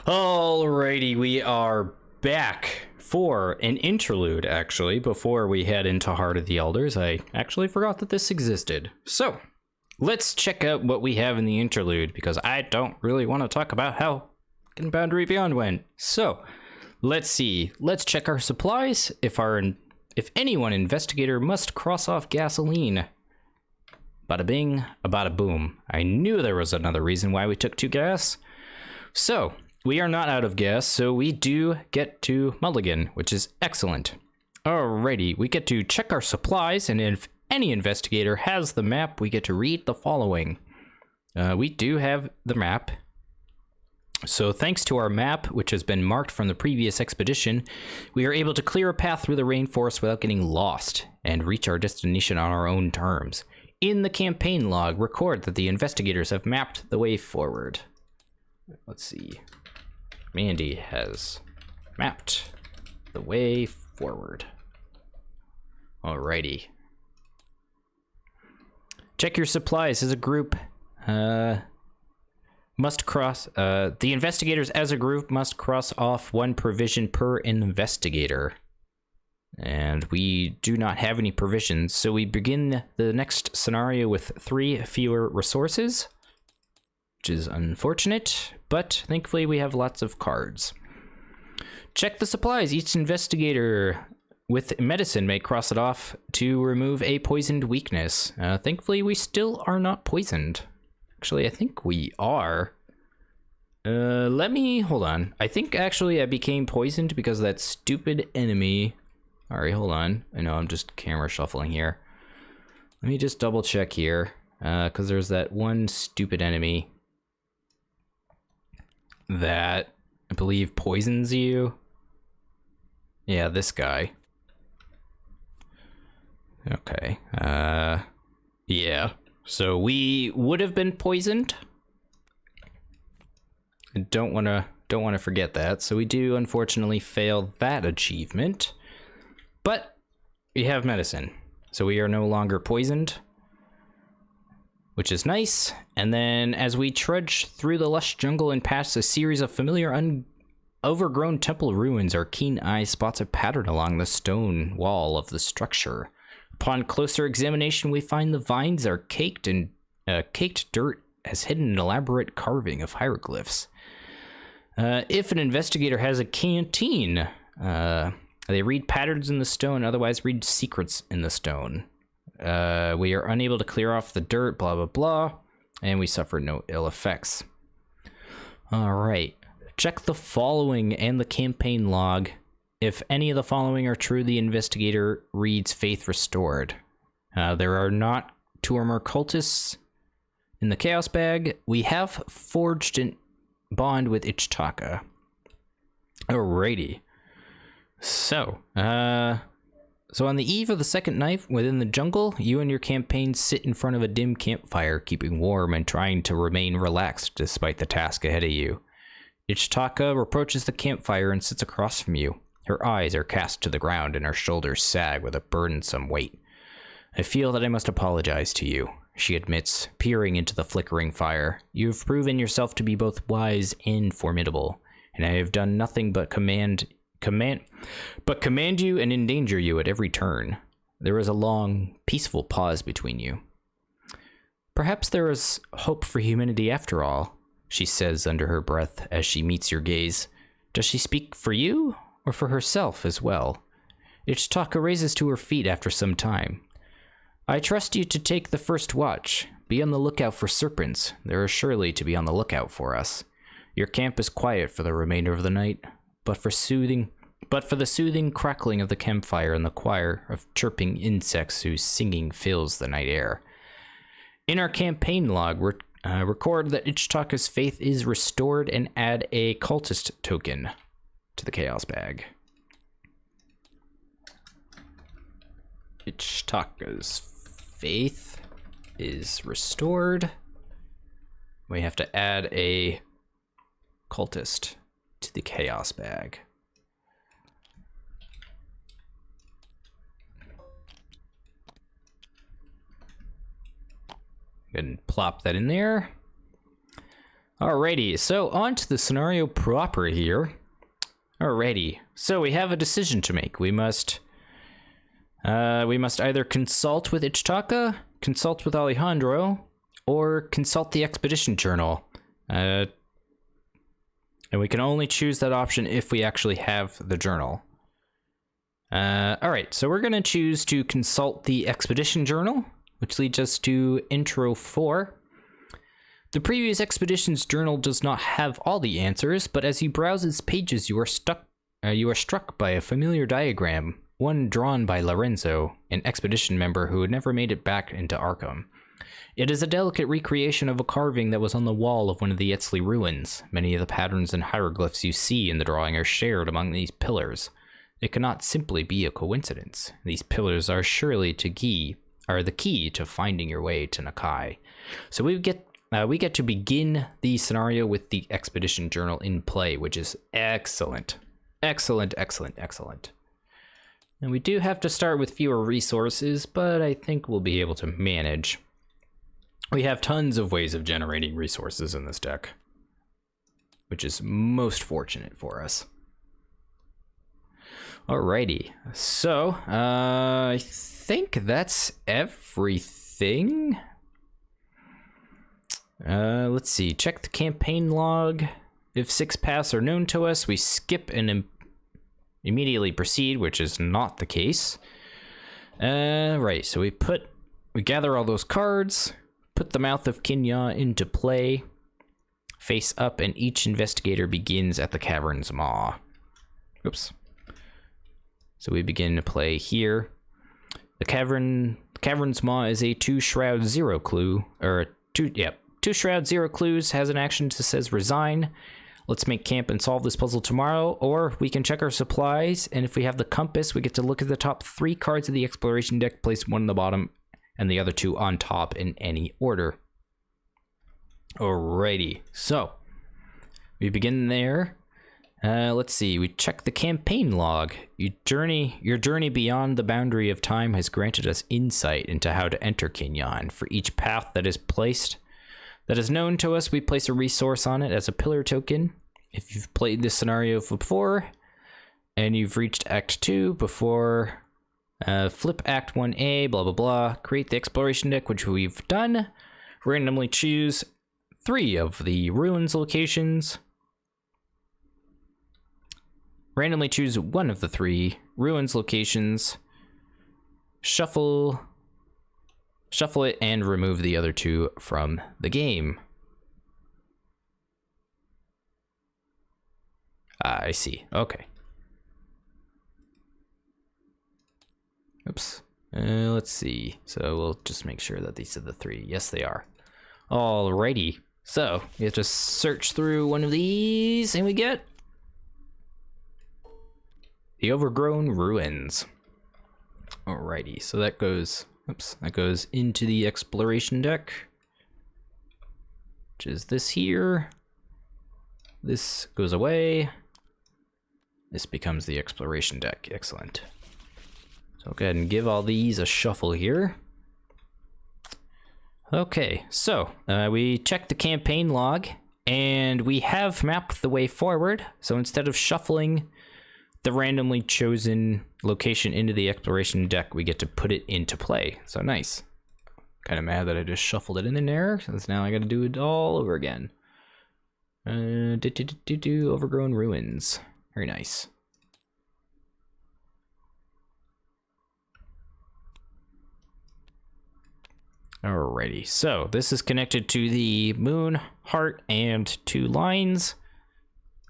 Alrighty, we are back for an interlude, actually. Before we head into Heart of the Elders, I actually forgot that this existed. So, let's check out what we have in the interlude, because I don't really want to talk about how Boundary Beyond went. So, let's see. Let's check our supplies. If anyone investigator must cross off gasoline. Bada bing, bada boom. I knew there was another reason why we took 2 gas. So, we are not out of gas, so we do get to mulligan, which is excellent. Alrighty, we get to check our supplies, and if any investigator has the map, we get to read the following. We do have the map. So thanks to our map, which has been marked from the previous expedition, we are able to clear a path through the rainforest without getting lost, and reach our destination on our own terms. In the campaign log, record that the investigators have mapped the way forward. Let's see. Mandy has mapped the way forward. Alrighty. Check your supplies as a group. Must cross. The investigators as a group must cross off 1 provision per investigator. And we do not have any provisions, so we begin the next scenario with 3 fewer resources, which is unfortunate, but thankfully we have lots of cards. Check the supplies. Each investigator with medicine may cross it off to remove a poisoned weakness. Thankfully we still are not poisoned. Actually, I think we are. Hold on. I think actually I became poisoned because of that stupid enemy. Alright, hold on. I know I'm just camera shuffling here. Let me just double check here, because there's that one stupid enemy that I believe poisons you. Yeah, this guy. Okay. Yeah. So we would have been poisoned. I don't want to forget that. So we do unfortunately fail that achievement. But we have medicine. So we are no longer poisoned, which is nice. And then as we trudge through the lush jungle and past a series of familiar overgrown temple ruins, our keen eye spots a pattern along the stone wall of the structure. Upon closer examination, we find the vines are caked, and caked dirt has hidden an elaborate carving of hieroglyphs. If an investigator has a canteen, they read patterns in the stone, otherwise read secrets in the stone. We are unable to clear off the dirt, blah, blah, blah, and we suffer no ill effects. All right. Check the following and the campaign log. If any of the following are true, the investigator reads Faith Restored. There are not 2 or more cultists in the Chaos Bag. We have forged a bond with Ichtaka. Alrighty. So on the eve of the second night within the jungle, you and your campaign sit in front of a dim campfire, keeping warm and trying to remain relaxed despite the task ahead of you. Ichtaka approaches the campfire and sits across from you. Her eyes are cast to the ground and her shoulders sag with a burdensome weight. I feel that I must apologize to you, she admits, peering into the flickering fire. You have proven yourself to be both wise and formidable, and I have done nothing but command you and endanger you at every turn. There is a long, peaceful pause between you. Perhaps there is hope for humanity after all, she says under her breath as she meets your gaze. Does she speak for you, or for herself as well? Ichtaka raises to her feet after some time. I trust you to take the first watch. Be on the lookout for serpents. There are surely to be on the lookout for us. Your camp is quiet for the remainder of the night, but for the soothing crackling of the campfire and the choir of chirping insects whose singing fills the night air. In our campaign log, record that Ichtaka's faith is restored and add a cultist token to the Chaos Bag. Ichtaka's faith is restored. We have to add a cultist to the Chaos Bag. Go ahead and plop that in there. Alrighty, so on to the scenario proper here. Alrighty, so we have a decision to make. We must either consult with Ichitaka, consult with Alejandro, or consult the expedition journal. And we can only choose that option if we actually have the journal. Alright, so we're gonna choose to consult the expedition journal, which leads us to intro 4. The previous expedition's journal does not have all the answers, but as you browse its pages, you are struck by a familiar diagram, one drawn by Lorenzo, an expedition member who had never made it back into Arkham. It is a delicate recreation of a carving that was on the wall of one of the Etzli ruins. Many of the patterns and hieroglyphs you see in the drawing are shared among these pillars. It cannot simply be a coincidence. These pillars are surely the key to finding your way to Nakai. So we get to begin the scenario with the expedition journal in play, which is excellent. Excellent, excellent, excellent. And we do have to start with fewer resources, but I think we'll be able to manage. We have tons of ways of generating resources in this deck, which is most fortunate for us. Alrighty, so I think that's everything. Let's see, check the campaign log. If 6 paths are known to us, we skip and immediately proceed, which is not the case. Right, so we gather all those cards, put the Mouth of Kn'Yan into play, face up, and each investigator begins at the Cavern's Maw. Oops. So we begin to play here. The Cavern's Maw is a 2 Shroud 0 clue, or 2 Shroud 0 clues, has an action that says resign. Let's make camp and solve this puzzle tomorrow, or we can check our supplies, and if we have the compass, we get to look at the top 3 cards of the exploration deck, place one on the bottom, and the other 2 on top in any order. Alrighty, so we begin there. Let's see, we check the campaign log. Your journey beyond the boundary of time has granted us insight into how to enter Kn'Yan. For each path that is known to us, we place a resource on it as a pillar token. If you've played this scenario before, and you've reached Act 2 before, flip Act 1A, blah blah blah, create the exploration deck, which we've done. Randomly choose 3 of the ruins locations. Randomly choose 1 of the 3 ruins locations. Shuffle it and remove the other 2 from the game. I see. Okay. Oops. Let's see. So we'll just make sure that these are the 3. Yes, they are. Alrighty. So we have to search through one of these, and we get the Overgrown Ruins. Alrighty. So that goes. Oops, that goes into the exploration deck, which is this here. This goes away. This becomes the exploration deck. Excellent. So I'll go ahead and give all these a shuffle here. Okay, so we check the campaign log, and we have mapped the way forward. So instead of shuffling the randomly chosen location into the exploration deck, we get to put it into play. So nice. Kind of mad that I just shuffled it in there, since now I got to do it all over again. Overgrown Ruins. Very nice. Alrighty, so this is connected to the moon, heart, and 2 lines.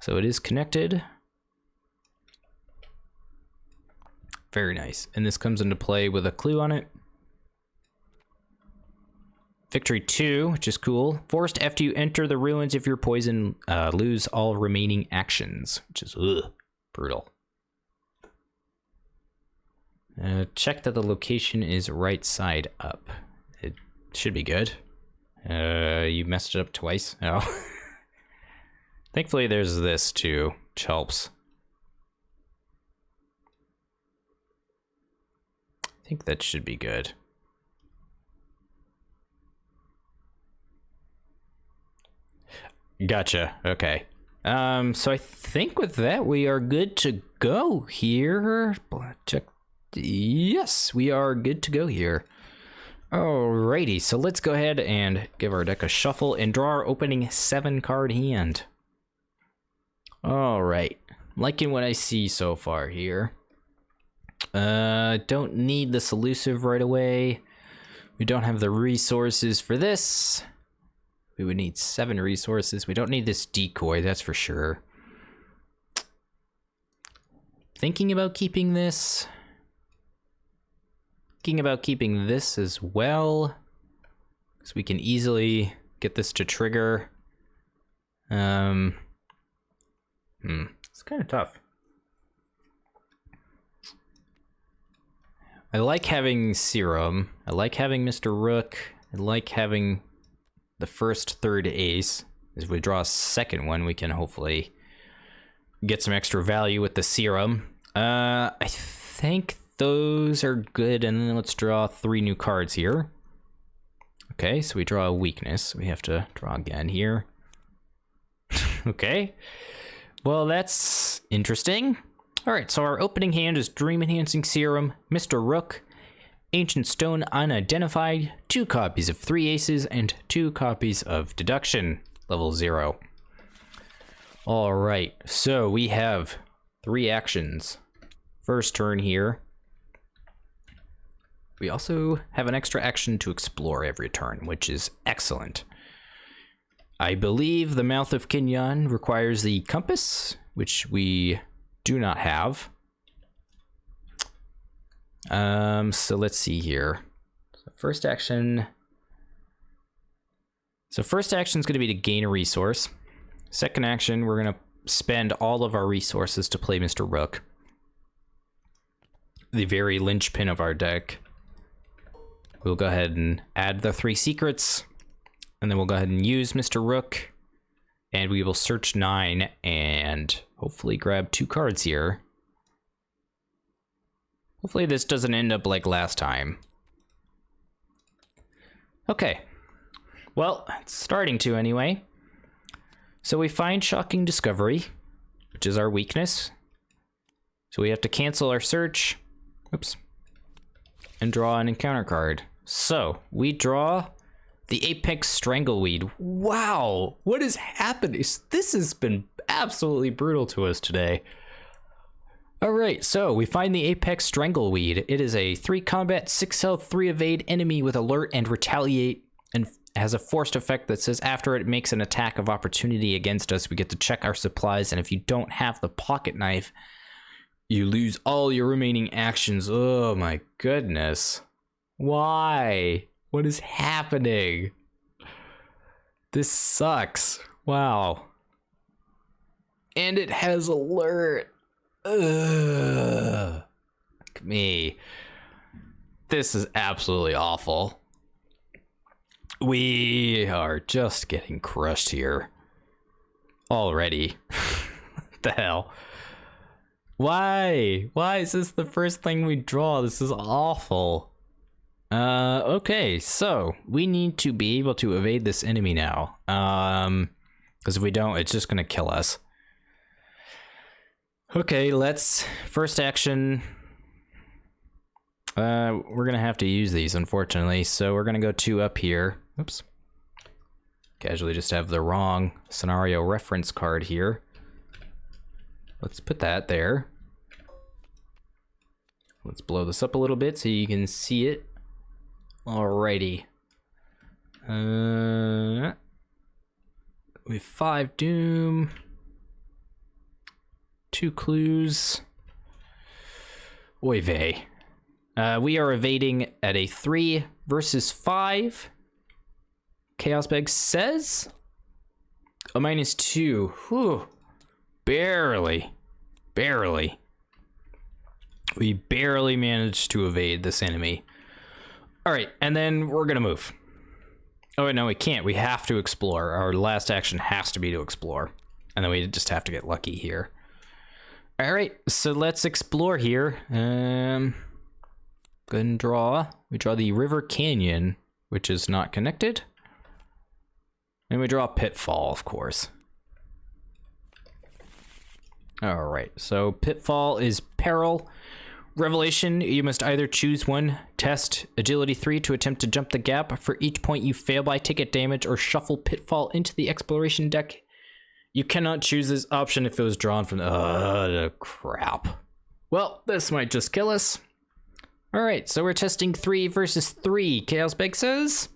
So it is connected. Very nice. And this comes into play with a clue on it. Victory 2, which is cool. Forced after you enter the ruins if you're poisoned, lose all remaining actions, which is brutal. Check that the location is right side up. It should be good. You messed it up twice. Oh. Thankfully there's this too, which helps. I think that should be good. Gotcha. Okay. So I think with that we are good to go here. Check. Yes, we are good to go here. Alrighty, so let's go ahead and give our deck a shuffle and draw our opening 7-card hand. Alright, liking what I see so far here. Don't need this elusive right away. We don't have the resources for this. We would need 7 resources. We don't need this decoy, that's for sure. Thinking about keeping this. Thinking about keeping this as well. So we can easily get this to trigger. It's kind of tough. I like having Serum. I like having Mr. Rook. I like having the first 3rd ace. As we draw a second one, we can hopefully get some extra value with the Serum. I think those are good, and then let's draw 3 new cards here. Okay, so we draw a weakness. We have to draw again here. Okay. Well, that's interesting. Alright, so our opening hand is Dream Enhancing Serum, Mr. Rook, Ancient Stone Unidentified, 2 copies of 3 aces, and 2 copies of Deduction, level 0. Alright, so we have 3 actions. First turn here. We also have an extra action to explore every turn, which is excellent. I believe the Mouth of Kn'Yan requires the compass, which we do not have. So let's see here. First action is going to be to gain a resource. Second action, we're going to spend all of our resources to play Mr. Rook, the very linchpin of our deck. We'll go ahead and add the 3 secrets, and then we'll go ahead and use Mr. Rook, and we will search 9 and hopefully grab 2 cards here. Hopefully this doesn't end up like last time. Okay. Well, it's starting to anyway. So we find Shocking Discovery, which is our weakness. So we have to cancel our search. Oops. And draw an encounter card. So we draw the Apex Strangleweed. Wow, what is happening? This has been absolutely brutal to us today. All right, so we find the Apex Strangleweed. It is a 3 combat, 6 health, 3 evade enemy with alert and retaliate, and has a forced effect that says after it makes an attack of opportunity against us, we get to check our supplies, and if you don't have the pocket knife, you lose all your remaining actions. Oh my goodness. Why? What is happening? This sucks. Wow. And it has alert. Ugh. Look at me. This is absolutely awful. We are just getting crushed here. Already. What the hell? Why? Why is this the first thing we draw? This is awful. Okay, so we need to be able to evade this enemy now. Because if we don't, it's just gonna kill us. Okay, let's first action. We're gonna have to use these, unfortunately. So we're gonna go 2 up here. Oops. Casually just have the wrong scenario reference card here. Let's put that there. Let's blow this up a little bit so you can see it. Alrighty. We have 5 doom. 2 clues. Oy vey. We are evading at a 3 versus 5. Chaos Bag says a -2. Whew. Barely. Barely. We barely managed to evade this enemy. Alright, and then we're gonna move. Oh, no, we can't. We have to explore. Our last action has to be to explore. And then we just have to get lucky here. Alright, so let's explore here. Go ahead and draw. We draw the River Canyon, which is not connected. And we draw Pitfall, of course. All right, so Pitfall is Peril. Revelation, you must either choose one, test Agility 3 to attempt to jump the gap. For each point you fail by, take it damage, or shuffle Pitfall into the exploration deck. You cannot choose this option if it was drawn from crap. Well, this might just kill us. All right, so we're testing 3 versus 3. Chaos Beg says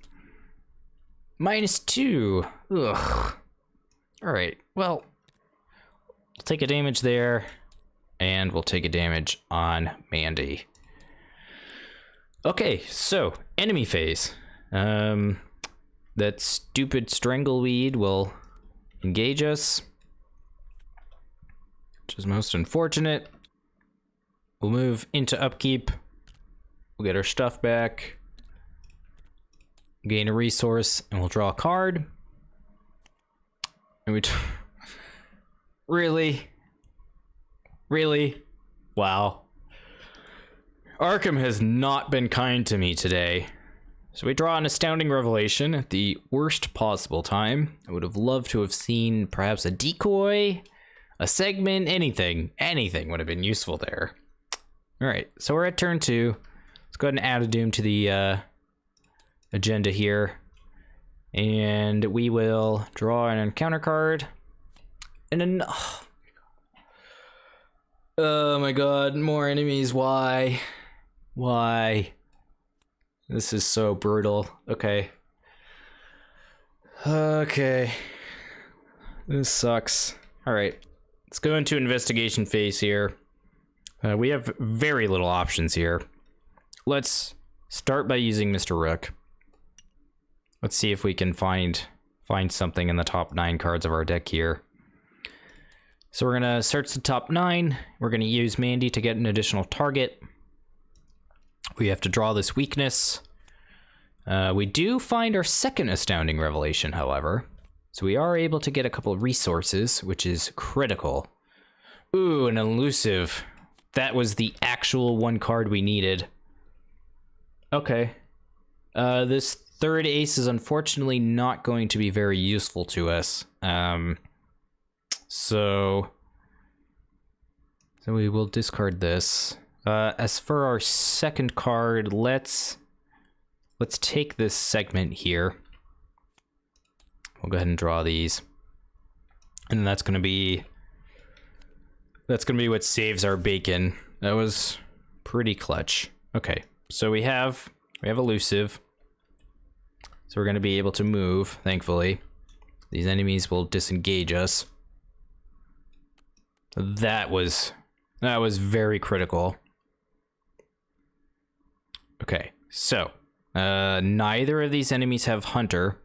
-2. Ugh. All right, well, we'll take a damage there, and we'll take a damage on Mandy. Okay, so enemy phase. That stupid Strangleweed will engage us, which is most unfortunate. We'll move into upkeep. We'll get our stuff back, gain a resource, and we'll draw a card. And we really? Wow. Arkham has not been kind to me today. So we draw an Astounding Revelation at the worst possible time. I would have loved to have seen perhaps a decoy, a segment, anything. Anything would have been useful there. All right, so we're at turn 2. Let's go ahead and add a Doom to the agenda here. And we will draw an encounter card. And then, oh my god, more enemies. Why? This is so brutal. Okay. This sucks. All right, let's go into investigation phase here. We have very little options here. Let's start by using Mr. Rook. Let's see if we can find something in the top 9 cards of our deck here. So we're gonna search the top 9. We're gonna use Mandy to get an additional target. We have to draw this weakness. We do find our second Astounding Revelation, however. So we are able to get a couple of resources, which is critical. Ooh, an elusive. That was the actual one card we needed. Okay. This third ace is unfortunately not going to be very useful to us. So we will discard this. As for our second card, let's take this segment here. We'll go ahead and draw these. And that's gonna be what saves our bacon. That was pretty clutch. Okay, so we have elusive. So we're gonna be able to move, thankfully. These enemies will disengage us. That was very critical. Okay, so neither of these enemies have Hunter,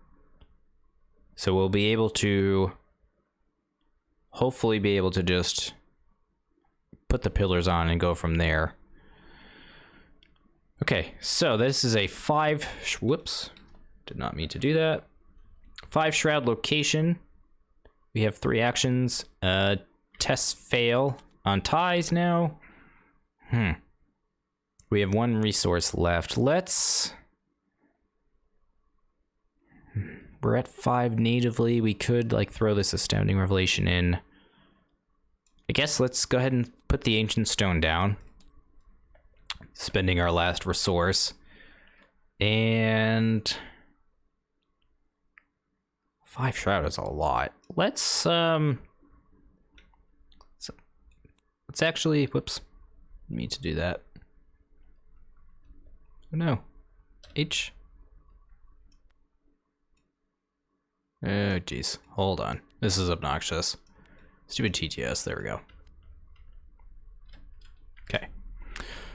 so we'll be able to hopefully be able to just put the pillars on and go from there. Okay, so this is a 5, whoops, did not mean to do that. 5 Shroud location. We have 3 actions. Tests fail on ties now. We have 1 resource left. We're at 5 natively. We could like throw this Astounding Revelation in. I guess let's go ahead and put the Ancient Stone down. Spending our last resource. And 5 Shroud is a lot. Let's actually, whoops, need to do that. Oh no, H. Oh jeez, hold on. This is obnoxious. Stupid TTS, there we go. Okay.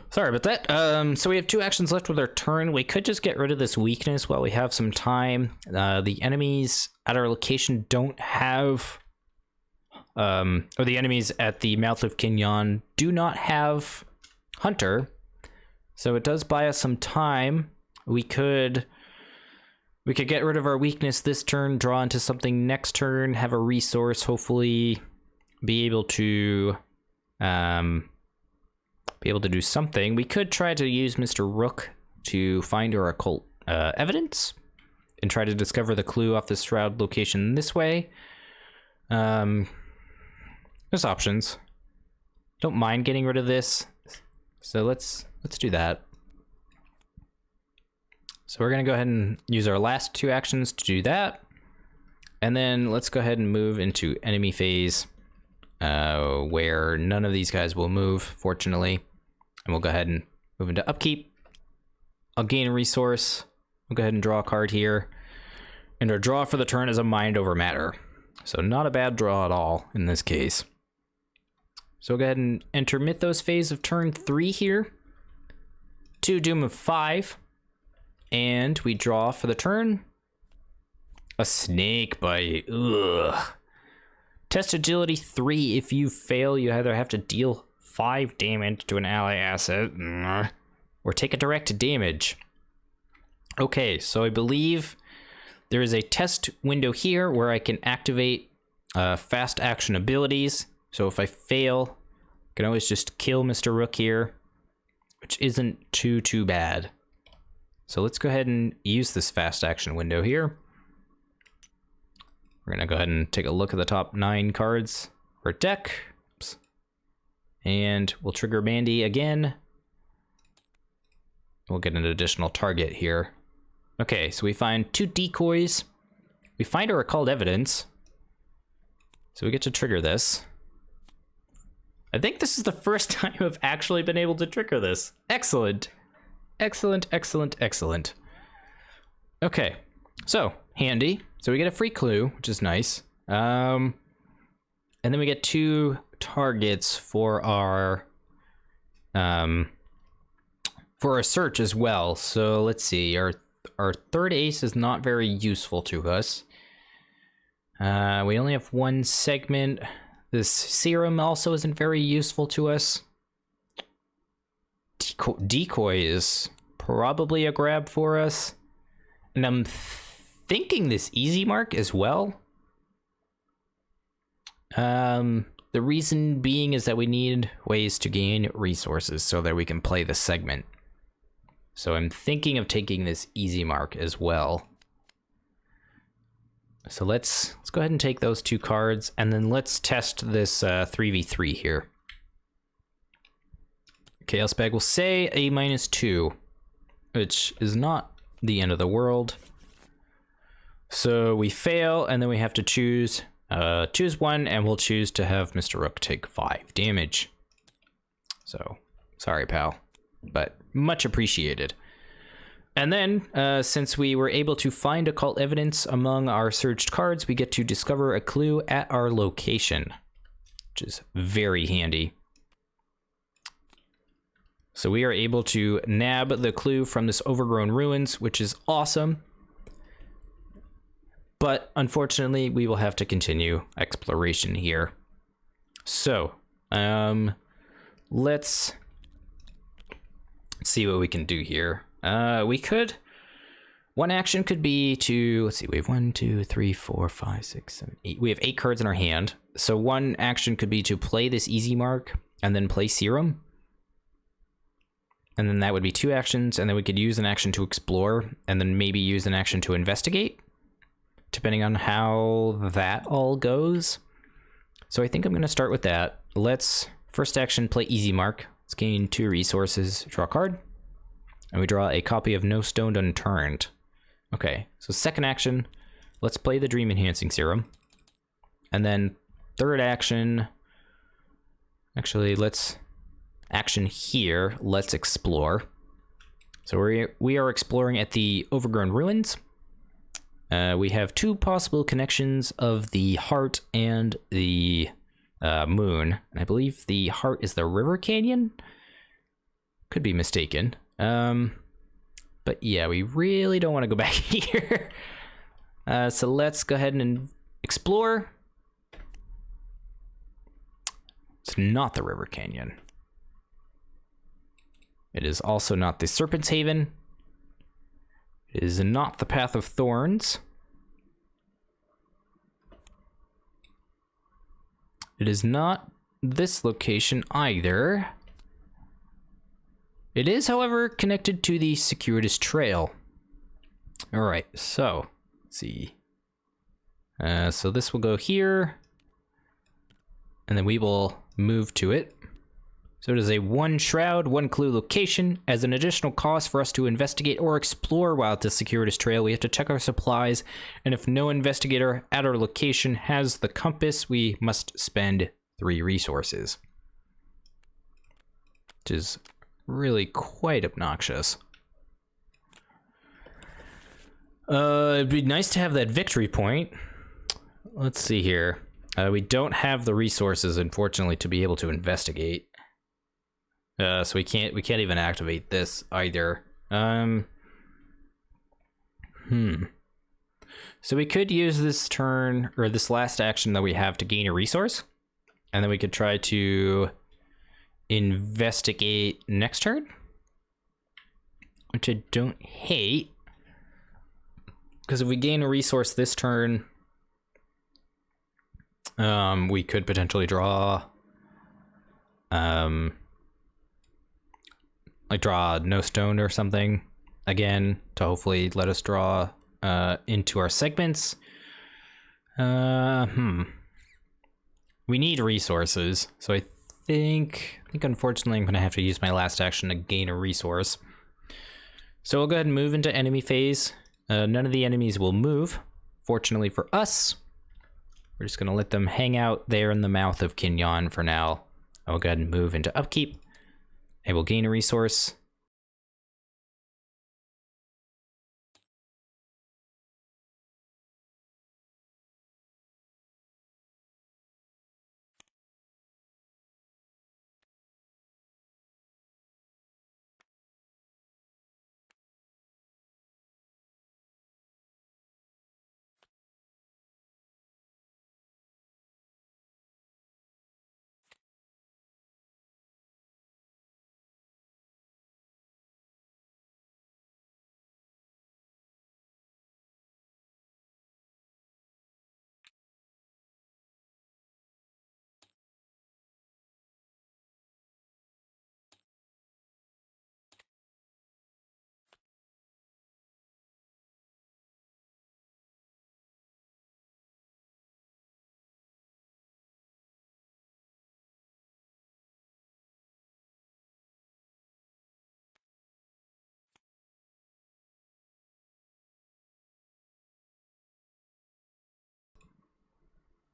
Sorry about that. So we have 2 actions left with our turn. We could just get rid of this weakness while we have some time. The enemies at our location don't have, or the enemies at the mouth of Kn'Yan do not have Hunter. So it does buy us some time. We could get rid of our weakness this turn, draw into something next turn, have a resource, hopefully be able to do something. We could try to use Mr. Rook to find our occult evidence. and try to discover the clue off the shroud location this way. There's options. Don't mind getting rid of this. So let's do that. So we're gonna go ahead and use our last 2 actions to do that. And then let's go ahead and move into enemy phase, where none of these guys will move, fortunately. And we'll go ahead and move into upkeep. I'll gain a resource. We'll go ahead and draw a card here. And our draw for the turn is a mind over matter. So not a bad draw at all in this case. So we'll go ahead and enter Mythos phase of turn 3 here. 2 Doom of 5. And we draw for the turn. A snake bite. Ugh. Test agility 3. If you fail, you either have to deal 5 damage to an ally asset, or take a direct damage. Okay, so I believe there is a test window here where I can activate fast action abilities. So if I fail, I can always just kill Mr. Rook here, which isn't too bad. So let's go ahead and use this fast action window here. We're gonna go ahead and take a look at the top 9 cards for a deck. Oops. And we'll trigger Mandy again. We'll get an additional target here. Okay, so we find 2 decoys. We find a recalled evidence. So we get to trigger this. I think this is the first time I've actually been able to trigger this. Excellent. Excellent, excellent, excellent. Okay, so handy. So we get a free clue, which is nice. And then we get 2 targets for our search as well. So let's see, our third ace is not very useful to us. We only have 1 segment. This serum also isn't very useful to us. Decoy is probably a grab for us. And I'm thinking this easy mark as well. The reason being is that we need ways to gain resources so that we can play the segment. So I'm thinking of taking this easy mark as well. So let's go ahead and take those 2 cards, and then let's test this 3v3 here. Chaos Bag will say a -2, which is not the end of the world. So we fail, and then we have to choose 1, and we'll choose to have Mr. Rook take 5 damage. So, sorry, pal, but much appreciated. And then, since we were able to find occult evidence among our searched cards, we get to discover a clue at our location, which is very handy. So we are able to nab the clue from this overgrown ruins, which is awesome. But unfortunately, we will have to continue exploration here. So, let's see what we can do here. We could, 1 action could be to, let's see, we have 1, 2, 3, 4, 5, 6, 7, 8. We have 8 cards in our hand. So 1 action could be to play this easy mark and then play serum. And then that would be 2 actions, and then we could use an action to explore, and then maybe use an action to investigate, depending on how that all goes. So I think I'm gonna start with that. Let's, first action, play easy mark. Let's gain 2 resources, draw a card, and we draw a copy of No Stone Unturned. Okay, so second action, let's play the Dream Enhancing Serum. And then third action, actually let's action here, let's explore. So we are exploring at the Overgrown Ruins. We have 2 possible connections of the heart and the moon. And I believe the heart is the river canyon? Could be mistaken. But yeah, we really don't want to go back here. So let's go ahead and explore. It's not the river canyon. It is also not the Serpent's Haven. It is not the Path of Thorns. It is not this location either. It is, however, connected to the circuitous trail. All right, so Let's see. So this will go here, and then we will move to it. So it is a 1 shroud, 1 clue location. As an additional cost for us to investigate or explore while at the circuitous trail, we have to check our supplies, and if no investigator at our location has the compass, we must spend 3 resources. Which is really quite obnoxious. It'd be nice to have that victory point. Let's see here. We don't have the resources, unfortunately, to be able to investigate. So we can't even activate this either. So we could use this turn, or this last action that we have, to gain a resource, and then we could try to investigate next turn, which I don't hate, because if we gain a resource this turn, we could potentially draw like draw no stone or something again to hopefully let us draw into our segments. We need resources, so I think unfortunately I'm gonna have to use my last action to gain a resource. So we'll go ahead and move into enemy phase. None of the enemies will move, fortunately for us. We're just gonna let them hang out there in the mouth of Kn'Yan for now. I'll go ahead and move into upkeep. I will gain a resource.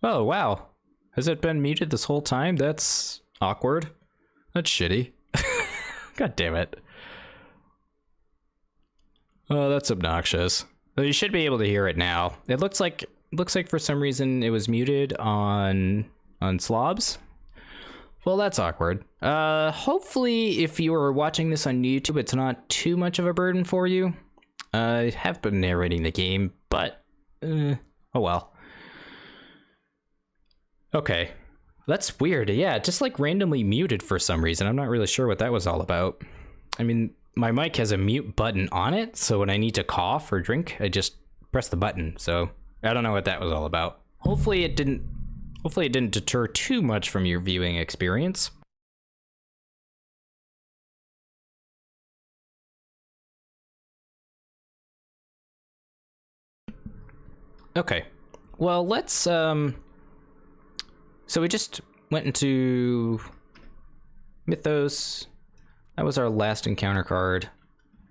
Oh, wow. Has it been muted this whole time? That's awkward. That's shitty. God damn it. Oh, that's obnoxious. Well, you should be able to hear it now. It looks like for some reason it was muted on Slobs. Well, that's awkward. Hopefully if you are watching this on YouTube, it's not too much of a burden for you. I have been narrating the game, but oh well. Okay, that's weird. Yeah, it just like randomly muted for some reason. I'm not really sure what that was all about. I mean, my mic has a mute button on it, so when I need to cough or drink, I just press the button. So I don't know what that was all about. Hopefully it didn't deter too much from your viewing experience. Okay, well, let's so we just went into Mythos. That was our last encounter card.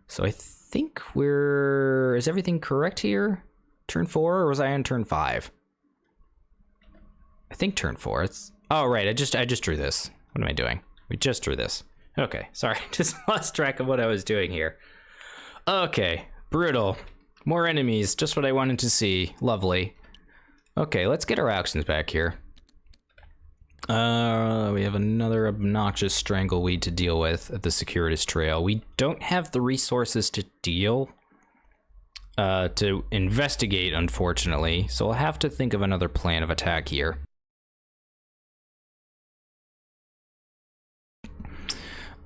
So I think is everything correct here? Turn 4, or was I on turn 5? I think turn 4. Oh right, I just drew this. What am I doing? We just drew this. Okay, sorry, just lost track of what I was doing here. Okay, brutal. More enemies, just what I wanted to see. Lovely. Okay, let's get our actions back here. We have another obnoxious strangleweed to deal with at the circuitous trail. We don't have the resources to investigate, unfortunately, so I'll have to think of another plan of attack here.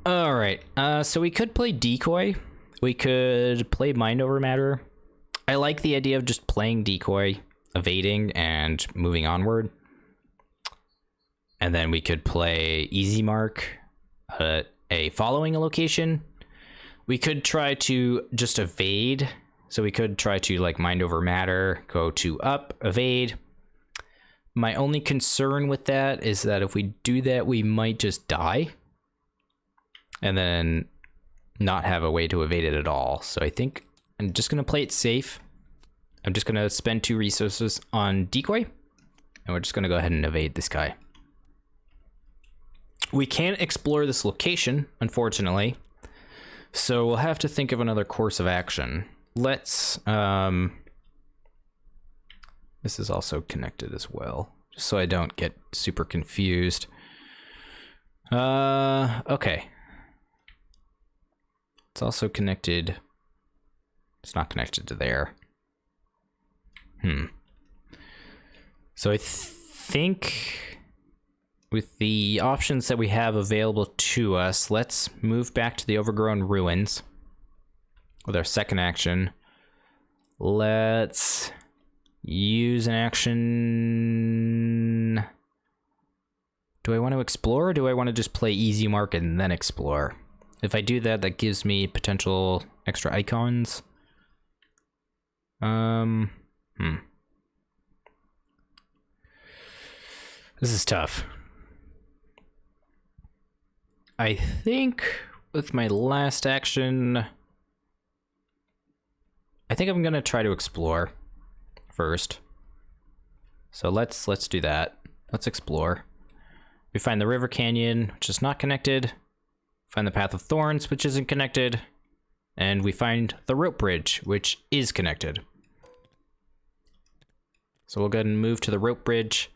All right, so we could play decoy. We could play mind over matter. I like the idea of just playing decoy, evading, and moving onward. And then we could play easy mark, a following a location. We could try to just evade So we could try to like mind over matter, go to up, evade. My only concern with that is that if we do that, we might just die and then not have a way to evade it at all. So I think I'm just gonna play it safe. I'm just gonna spend 2 resources on decoy, and we're just gonna go ahead and evade this guy. We can't explore this location, unfortunately, so we'll have to think of another course of action. Let's, this is also connected as well, just so I don't get super confused. Okay. It's also connected. It's not connected to there. So I think with the options that we have available to us, let's move back to the overgrown ruins with our second action. Let's use an action. Do I want to explore, or do I want to just play easy mark and then explore? If I do that, that gives me potential extra icons. This is tough. I think with my last action, I think I'm gonna try to explore first. So let's do that. Let's explore. We find the river canyon, which is not connected. Find the path of thorns, which isn't connected. And we find the rope bridge, which is connected. So we'll go ahead and move to the rope bridge.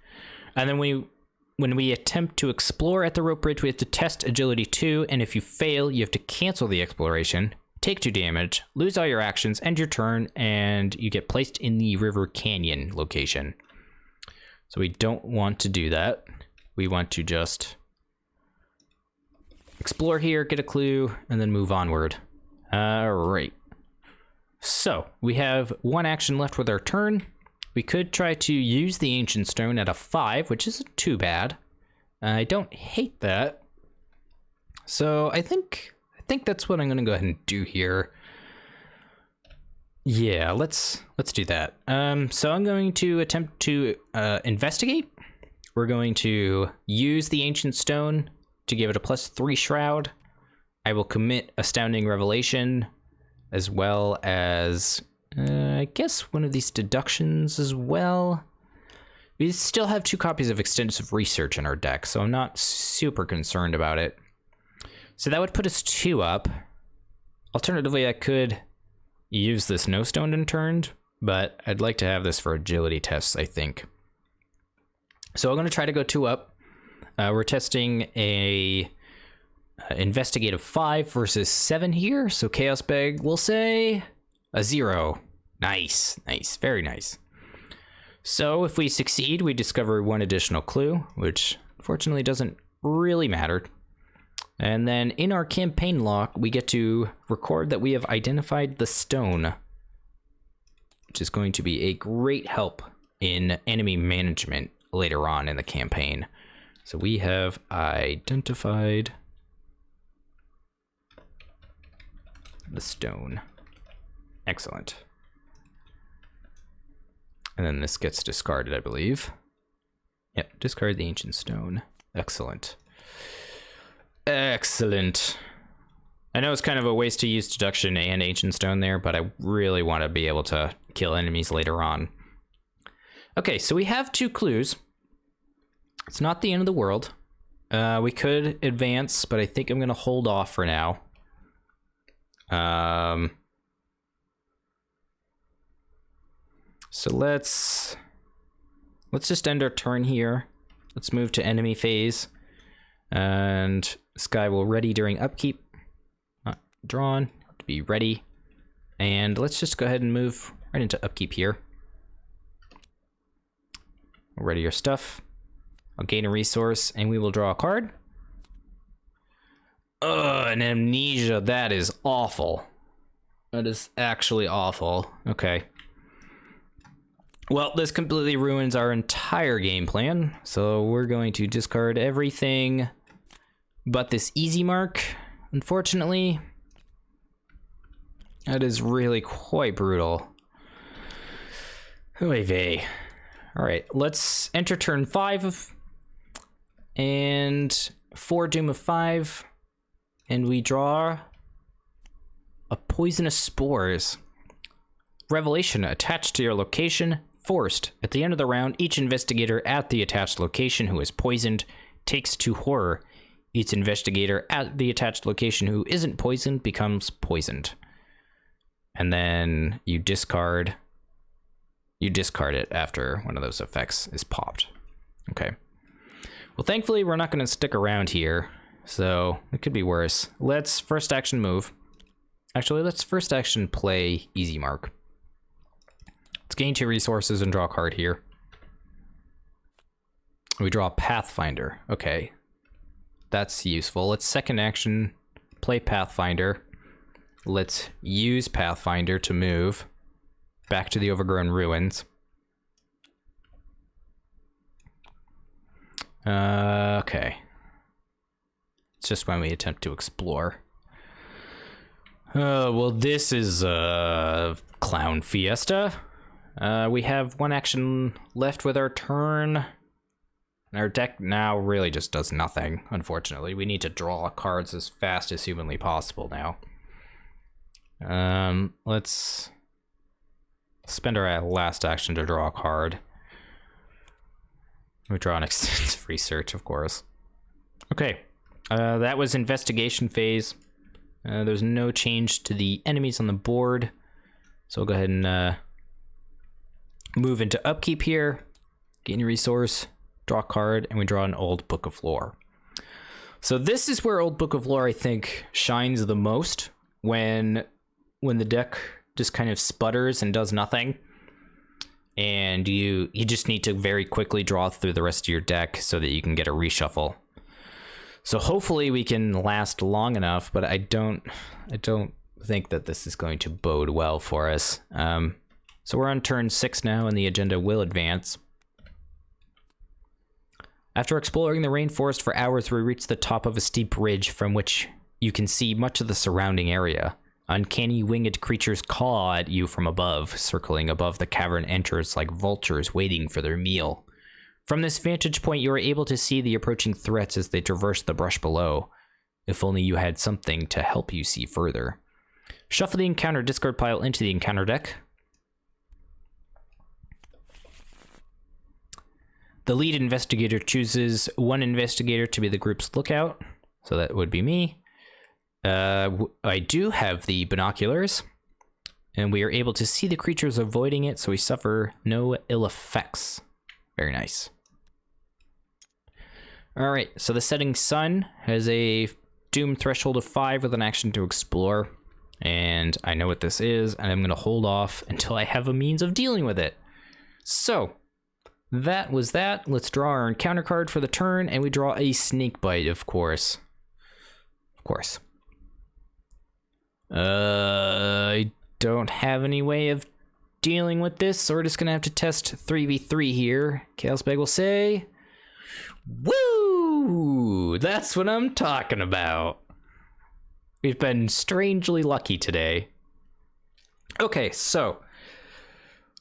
And then when we attempt to explore at the rope bridge, we have to test agility 2, and if you fail, you have to cancel the exploration, take 2 damage, lose all your actions, end your turn, and you get placed in the river canyon location. So we don't want to do that. We want to just explore here, get a clue, and then move onward. All right. So we have 1 action left with our turn. We could try to use the Ancient Stone at a 5, which isn't too bad. I don't hate that. So I think that's what I'm gonna go ahead and do here. Yeah, let's do that. So I'm going to attempt to investigate. We're going to use the Ancient Stone to give it a +3 shroud. I will commit Astounding Revelation, as well as I guess one of these deductions as well. We still have 2 copies of Extensive Research in our deck, so I'm not super concerned about it. So that would put us 2 up. Alternatively, I could use this No Stone unturned, but I'd like to have this for agility tests, I think. So I'm going to try to go 2 up. We're testing a investigative 5 versus 7 here, so Chaos Bag will say a 0. Nice, nice, very nice. So if we succeed, we discover 1 additional clue, which unfortunately doesn't really matter. And then in our campaign log, we get to record that we have identified the stone, which is going to be a great help in enemy management later on in the campaign. So we have identified the stone. Excellent. And then this gets discarded, I believe. Yep, discard the Ancient Stone. Excellent. Excellent. I know it's kind of a waste to use Deduction and Ancient Stone there, but I really want to be able to kill enemies later on. Okay, so we have 2 clues. It's not the end of the world. We could advance, but I think I'm going to hold off for now. So let's just end our turn here. Let's move to enemy phase. And this guy will ready during upkeep. Not drawn, to be ready. And let's just go ahead and move right into upkeep here. We'll ready your stuff. I'll gain a resource and we will draw a card. Ugh, an amnesia, that is awful. That is actually awful. Okay. Well, this completely ruins our entire game plan, so we're going to discard everything but this easy mark, unfortunately. That is really quite brutal. Oy vey. Alright, let's enter turn 5. And 4 Doom of 5. And we draw a Poisonous Spores. Revelation attached to your location. Forced. At the end of the round, each investigator at the attached location who is poisoned takes 2 horror. Each investigator at the attached location who isn't poisoned becomes poisoned. And then you discard it after one of those effects is popped. Okay. Well, thankfully, we're not going to stick around here, so it could be worse. Let's first action move. Actually, let's first action play Easy Mark. Let's gain 2 resources and draw a card here. We draw Pathfinder. Okay. That's useful. Let's second action play Pathfinder. Let's use Pathfinder to move back to the Overgrown Ruins. Okay. It's just when we attempt to explore. Well, this is a Clown Fiesta. We have 1 action left with our turn. Our deck now really just does nothing, unfortunately. We need to draw cards as fast as humanly possible now. Let's spend our last action to draw a card. We draw an extensive research, of course. Okay, that was investigation phase. There's no change to the enemies on the board. So we'll go ahead and move into upkeep here. Gain a resource, draw a card, and we draw an Old Book of Lore. So this is where Old Book of Lore, I think, shines the most when the deck just kind of sputters and does nothing. And you just need to very quickly draw through the rest of your deck so that you can get a reshuffle. So hopefully we can last long enough, but I don't think that this is going to bode well for us. So we're on turn 6 now, and the agenda will advance. After exploring the rainforest for hours, we reach the top of a steep ridge from which you can see much of the surrounding area. Uncanny winged creatures caw at you from above, circling above the cavern entrance like vultures waiting for their meal. From this vantage point, you are able to see the approaching threats as they traverse the brush below. If only you had something to help you see further. Shuffle the encounter discard pile into the encounter deck. The lead investigator chooses 1 investigator to be the group's lookout, so that would be me. I do have the binoculars, and we are able to see the creatures avoiding it, so we suffer no ill effects. Very nice. All right, so the setting sun has a doom threshold of 5 with an action to explore, and I know what this is, and I'm going to hold off until I have a means of dealing with it. So that was that. Let's draw our encounter card for the turn, and we draw a Snakebite, of course. Of course. I don't have any way of dealing with this, so we're just gonna have to test 3v3 here. Chaos Bag will say, woo! That's what I'm talking about. We've been strangely lucky today. Okay, so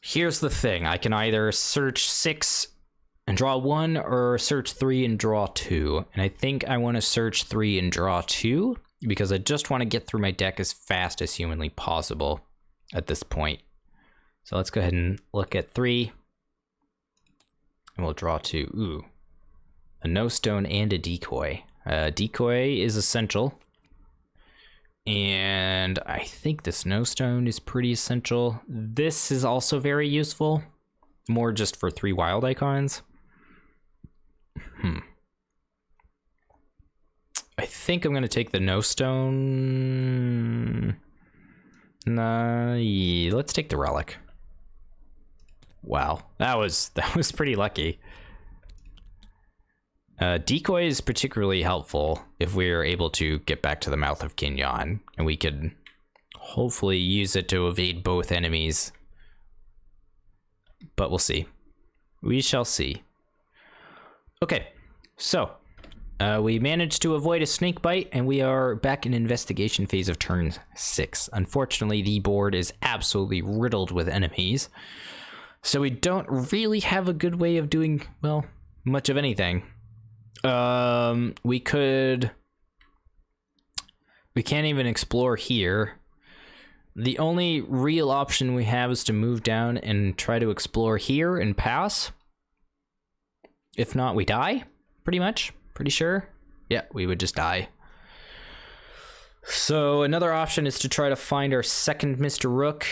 here's the thing. I can either search 6 and draw 1, or search 3 and draw 2. And I think I want to search 3 and draw 2, because I just want to get through my deck as fast as humanly possible at this point. So let's go ahead and look at 3. And we'll draw 2. Ooh. A no stone and a decoy. Decoy is essential. And I think the snowstone is pretty essential. This is also very useful. More just for 3 wild icons. I think I'm gonna take the no stone. Nah, yeah, let's take the relic. Wow, that was pretty lucky. Decoy is particularly helpful if we're able to get back to the mouth of Kn'Yan, and we could hopefully use it to evade both enemies. But we'll see. We shall see. Okay, so We managed to avoid a snake bite, and we are back in investigation phase of turn 6. Unfortunately, the board is absolutely riddled with enemies, so we don't really have a good way of doing, well, much of anything. We can't even explore here. The only real option we have is to move down and try to explore here and pass. If not, we die, pretty much. Pretty sure. Yeah, we would just die. So another option is to try to find our second Mr. Rook.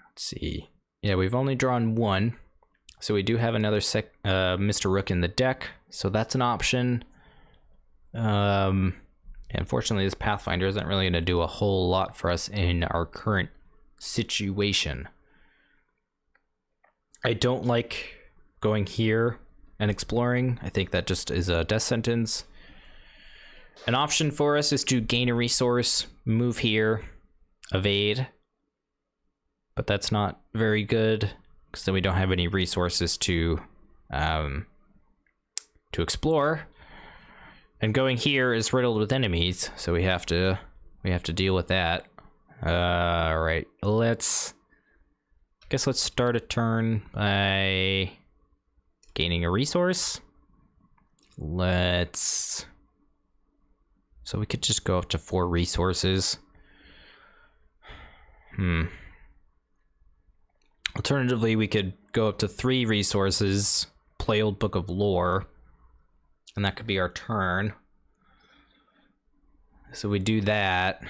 Let's see. Yeah, we've only drawn one. So we do have another Mr. Rook in the deck. So that's an option. Unfortunately, this Pathfinder isn't really going to do a whole lot for us in our current situation. I don't like going here and exploring. I think that just is a death sentence. An option for us is to gain a resource, move here, evade. But that's not very good, because then we don't have any resources to explore. And going here is riddled with enemies, so we have to deal with that. All right, let's start a turn by gaining a resource. So we could just go up to 4 resources. Alternatively, we could go up to 3 resources, play Old Book of Lore, and that could be our turn. So we do that.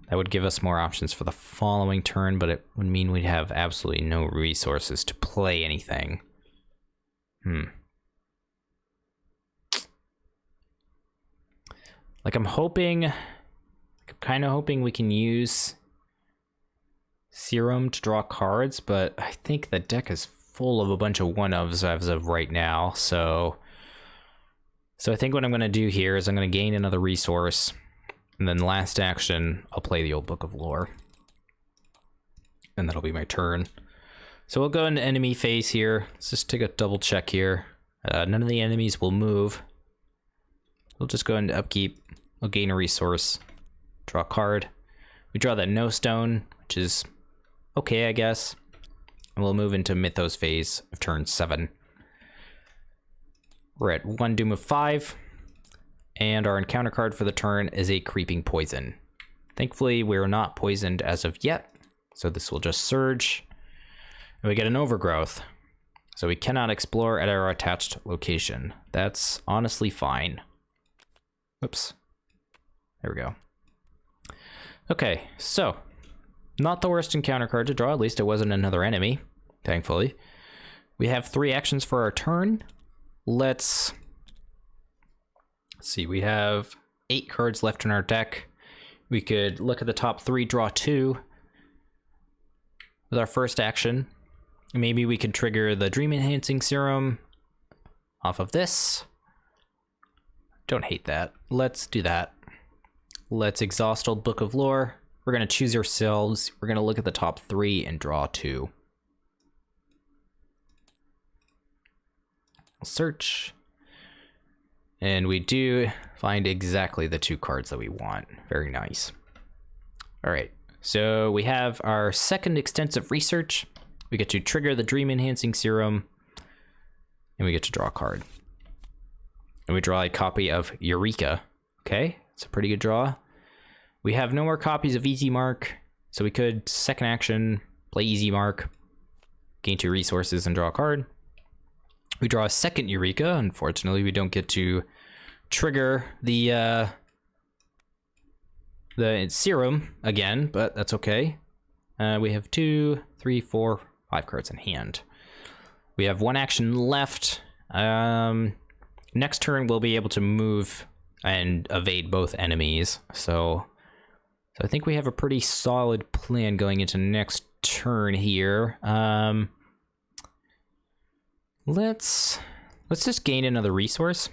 That would give us more options for the following turn, but it would mean we'd have absolutely no resources to play anything. Like I'm kind of hoping we can use Serum to draw cards, but I think the deck is full of a bunch of one-ofs as of right now, so I think what I'm going to do here is I'm going to gain another resource, and then last action, I'll play the Old Book of Lore. And that'll be my turn. So we'll go into enemy phase here. Let's just take a double check here. None of the enemies will move. We'll just go into upkeep. We'll gain a resource. Draw a card. We draw that no stone, which is okay, I guess. And we'll move into Mythos phase of turn 7. We're at 1 Doom of 5. And our encounter card for the turn is a Creeping Poison. Thankfully, we're not poisoned as of yet, so this will just surge. And we get an Overgrowth, so we cannot explore at our attached location. That's honestly fine. Whoops. There we go. Okay, so not the worst encounter card to draw. At least it wasn't another enemy, thankfully. We have 3 actions for our turn. Let's see, we have 8 cards left in our deck. We could look at the top 3, draw 2. With our first action, maybe we could trigger the Dream Enhancing Serum off of this. Don't hate that. Let's do that. Let's exhaust Old Book of Lore. We're going to choose ourselves. We're going to look at the top 3 and draw 2. Search. And we do find exactly the 2 cards that we want. Very nice. All right, so we have our second extensive research. We get to trigger the Dream Enhancing Serum, and we get to draw a card. And we draw a copy of Eureka. Okay, it's a pretty good draw. We have no more copies of Easy Mark, so we could second action, play Easy Mark, gain 2 resources, and draw a card. We draw a second Eureka. Unfortunately, we don't get to trigger the serum again, but that's okay. We have 2, 3, 4, 5 cards in hand. We have 1 action left. Next turn, we'll be able to move and evade both enemies. So I think we have a pretty solid plan going into next turn here. Let's just gain another resource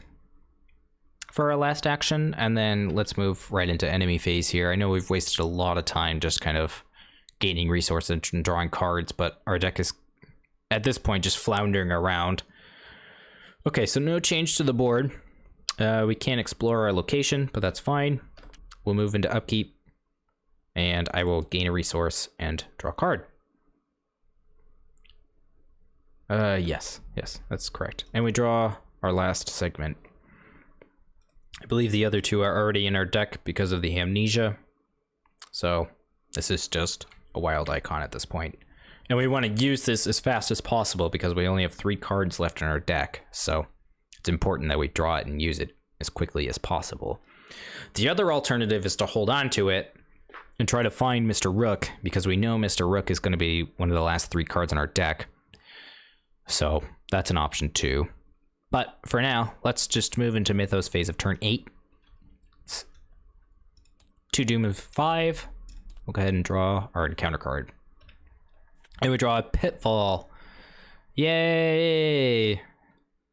for our last action, and then let's move right into enemy phase here. I know we've wasted a lot of time just kind of gaining resources and drawing cards, but our deck is, at this point, just floundering around. Okay, so no change to the board. We can't explore our location, but that's fine. We'll move into upkeep, and I will gain a resource and draw a card. Yes, that's correct. And we draw our last segment. I believe the other two are already in our deck because of the amnesia. So this is just a wild icon at this point. And we want to use this as fast as possible because we only have 3 cards left in our deck. So it's important that we draw it and use it as quickly as possible. The other alternative is to hold on to it and try to find Mr. Rook, because we know Mr. Rook is going to be one of the last 3 cards in our deck. So that's an option too. But for now, let's just move into Mythos phase of turn 8. 2 Doom of 5. We'll go ahead and draw our encounter card. And we draw a Pitfall. Yay!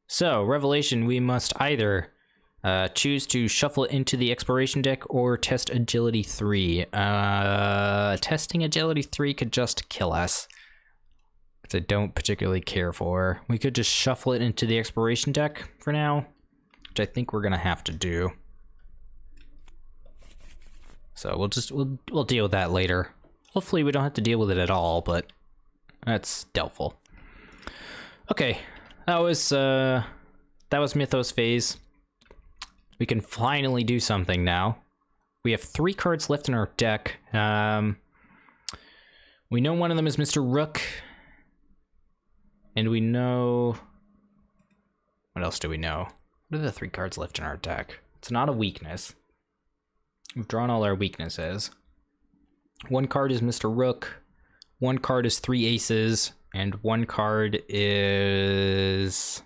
So, Revelation, we must either choose to shuffle it into the exploration deck or test Agility 3. Testing Agility 3 could just kill us, which I don't particularly care for. We could just shuffle it into the exploration deck for now, which I think we're gonna have to do. So we'll deal with that later. Hopefully we don't have to deal with it at all, but that's doubtful. Okay, that was Mythos phase. We can finally do something now. We have 3 cards left in our deck. We know one of them is Mr. Rook. And we know... What else do we know? What are the 3 cards left in our deck? It's not a weakness. We've drawn all our weaknesses. 1 card is Mr. Rook. 1 card is 3 aces. And 1 card is...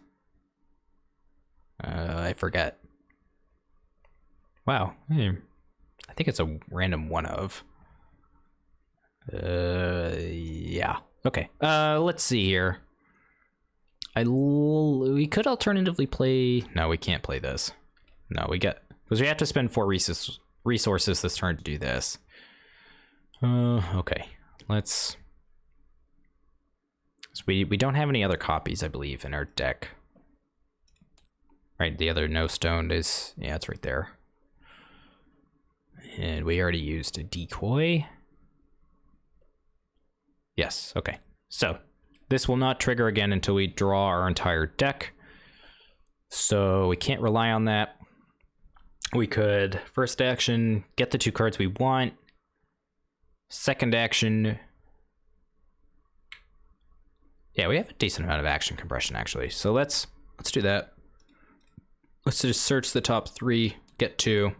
I forget. Wow. I think it's a random one of. Yeah. Okay. Let's see here. We could alternatively play... No, we can't play this. No, because we have to spend 4 resources this turn to do this. Okay. So we don't have any other copies, I believe, in our deck. Right, the other no stone is... Yeah, it's right there. And we already used a decoy. Yes, okay. So, this will not trigger again until we draw our entire deck. So, we can't rely on that. We could, first action, get the 2 cards we want. Second action... Yeah, we have a decent amount of action compression, actually. So let's do that. Let's just search the top 3, get 2.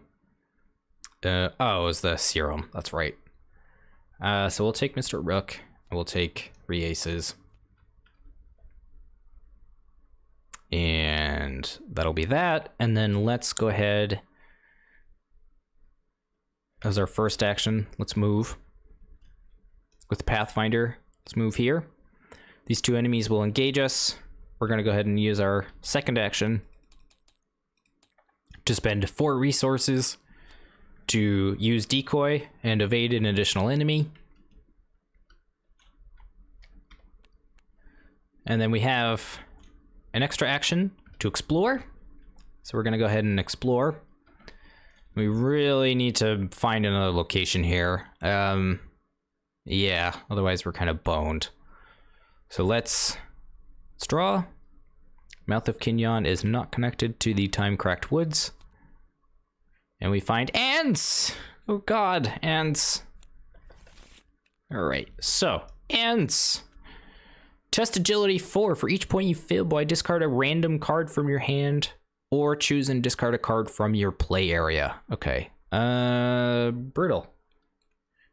Oh, it was the serum. That's right. So we'll take Mr. Rook, and we'll take 3 aces. And that'll be that. And then let's go ahead. As our first action, let's move. With Pathfinder, let's move here. These 2 enemies will engage us. We're going to go ahead and use our second action to spend 4 resources to use decoy and evade an additional enemy. And then we have an extra action to explore. So we're going to go ahead and explore. We really need to find another location here. Yeah, otherwise we're kind of boned. So let's draw. Mouth of Kn'Yan is not connected to the time-cracked woods. And we find ants! Oh god, ants. Alright, so, ants! Test Agility 4. For each point you fail by, discard a random card from your hand, or choose and discard a card from your play area. Okay. Brutal.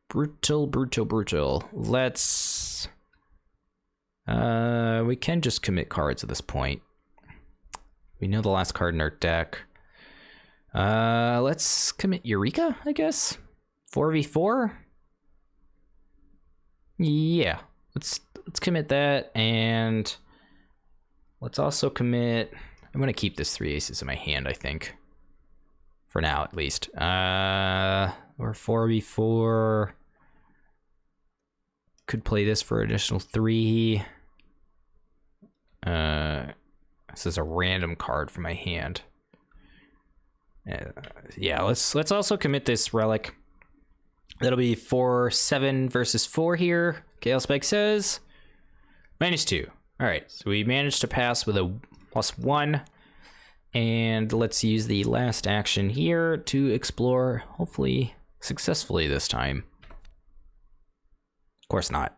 Brutal. Let's... we can just commit cards at this point. We know the last card in our deck. Let's commit Eureka, I guess. 4v4? Yeah. Let's commit that, and let's also commit... I'm gonna keep this 3 aces in my hand, I think. For now, at least. Or 4v4. Could play this for additional 3. This is a random card from my hand. Yeah, let's also commit this relic. That'll be 4-7 versus 4 here. Gale Spike says -2. All right, so we managed to pass with a +1. And let's use the last action here to explore, hopefully successfully this time. Of course not.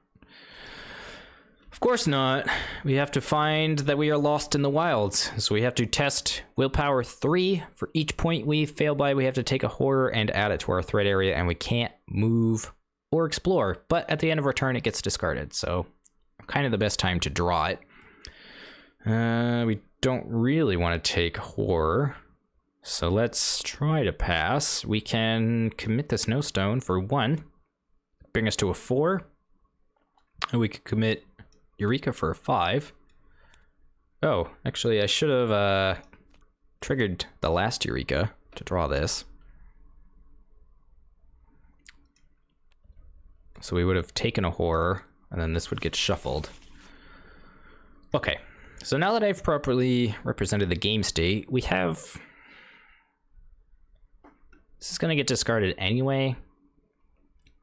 Of course not. We have to find that we are lost in the wilds. So we have to test willpower 3. For each point we fail by, we have to take a horror and add it to our threat area, and we can't move or explore. But at the end of our turn, it gets discarded. So kind of the best time to draw it. We don't really want to take horror, so let's try to pass. We can commit the snowstone for 1, bring us to a 4, and we could commit Eureka for a 5. Oh, actually, I should have triggered the last Eureka to draw this. So we would have taken a horror, and then this would get shuffled. Okay. So now that I've properly represented the game state, we have... This is going to get discarded anyway.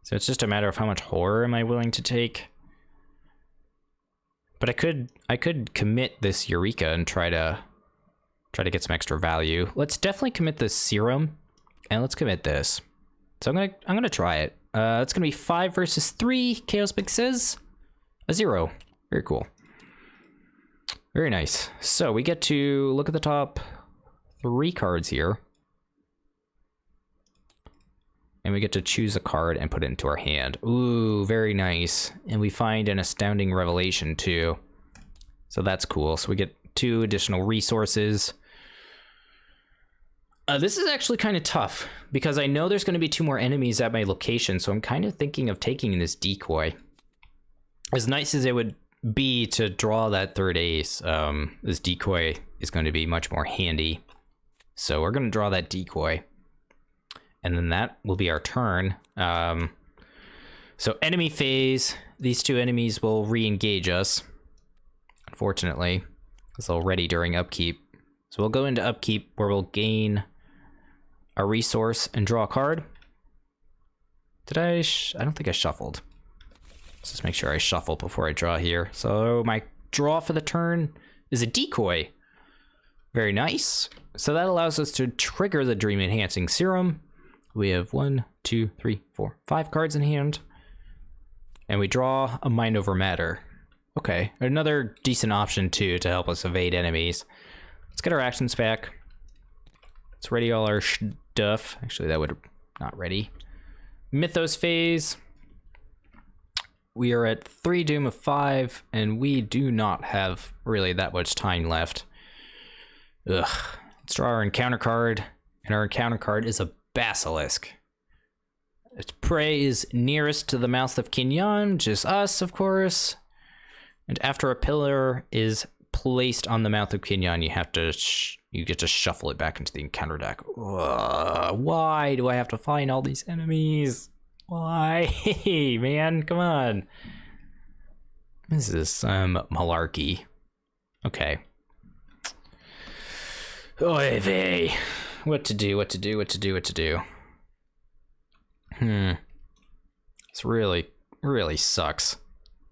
So it's just a matter of how much horror am I willing to take. But I could commit this Eureka and try to get some extra value. Let's definitely commit this Serum, and let's commit this. So I'm gonna try it. It's gonna be 5 versus 3. Chaos Big says a 0. Very cool. Very nice. So we get to look at the top 3 cards here. And we get to choose a card and put it into our hand. Ooh, very nice. And we find an astounding revelation too. So that's cool. So we get 2 additional resources. This is actually kind of tough because I know there's going to be 2 more enemies at my location. So I'm kind of thinking of taking this decoy. As nice as it would be to draw that 3rd ace, this decoy is going to be much more handy. So we're going to draw that decoy, and then that will be our turn. So enemy phase, these 2 enemies will re-engage us, unfortunately. It's already during upkeep. So we'll go into upkeep where we'll gain a resource and draw a card. Did I don't think I shuffled. Let's just make sure I shuffle before I draw here. So my draw for the turn is a decoy. Very nice. So that allows us to trigger the Dream Enhancing Serum. We have 1, 2, 3, 4, 5 cards in hand. And we draw a Mind Over Matter. Okay, another decent option too to help us evade enemies. Let's get our actions back. Let's ready all our stuff. Actually, that would not ready. Mythos phase. We are at 3 Doom of 5, and we do not have really that much time left. Ugh. Let's draw our encounter card, and our encounter card is a Basilisk. Its prey is nearest to the mouth of Kn'Yan, just us, of course. And after a pillar is placed on the mouth of Kn'Yan, you get to shuffle it back into the encounter deck. Ugh. Why do I have to find all these enemies? Why? Hey, man, come on. This is some malarkey. Okay. Oy vey. What to do. This really sucks.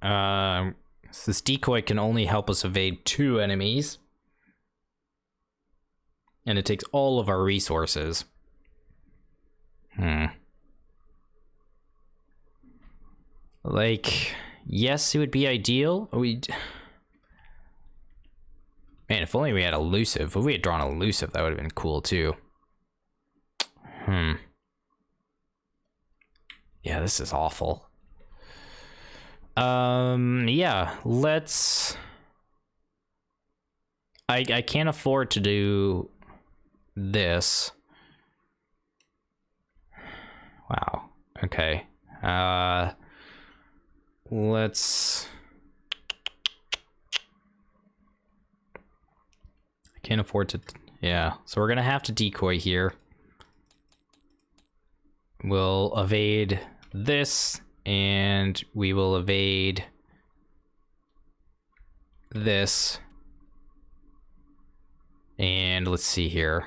This decoy can only help us evade 2 enemies. And it takes all of our resources. Like, yes, it would be ideal. Man, if only we had elusive. If we had drawn elusive, that would have been cool too. Yeah, this is awful. Yeah, let's... I can't afford to do this. Wow, okay. Let's... I can't afford to... Yeah, so we're gonna have to decoy here. We'll evade this, and we will evade this. And let's see here.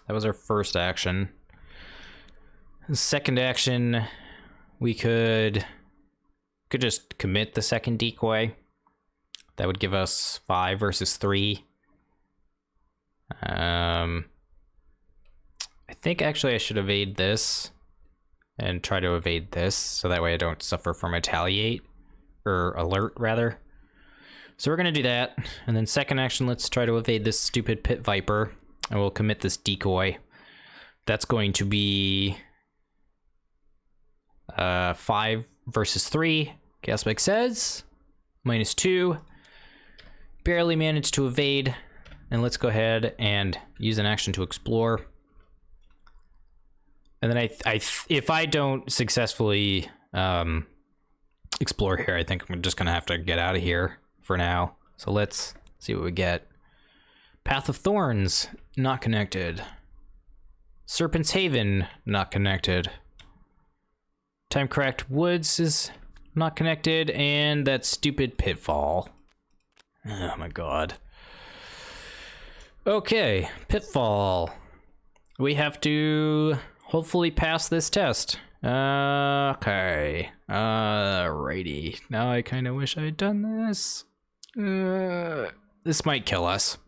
That was our first action. Second action, we could just commit the second decoy. That would give us 5 versus 3. I think actually I should evade this and try to evade this, so that way I don't suffer from retaliate, or alert rather. So we're gonna do that, and then second action, let's try to evade this stupid pit viper, and we'll commit this decoy. That's going to be 5 versus 3. Chaos Spike says -2. Barely managed to evade, and let's go ahead and use an action to explore. And then if I don't successfully explore here, I think I'm just gonna have to get out of here for now. So let's see what we get. Path of Thorns, not connected. Serpent's Haven, not connected. Time-cracked Woods is not connected, and that stupid Pitfall. Oh my god. Okay, Pitfall. We have to hopefully pass this test. Okay. Alrighty. Now I kind of wish I had done this. This might kill us.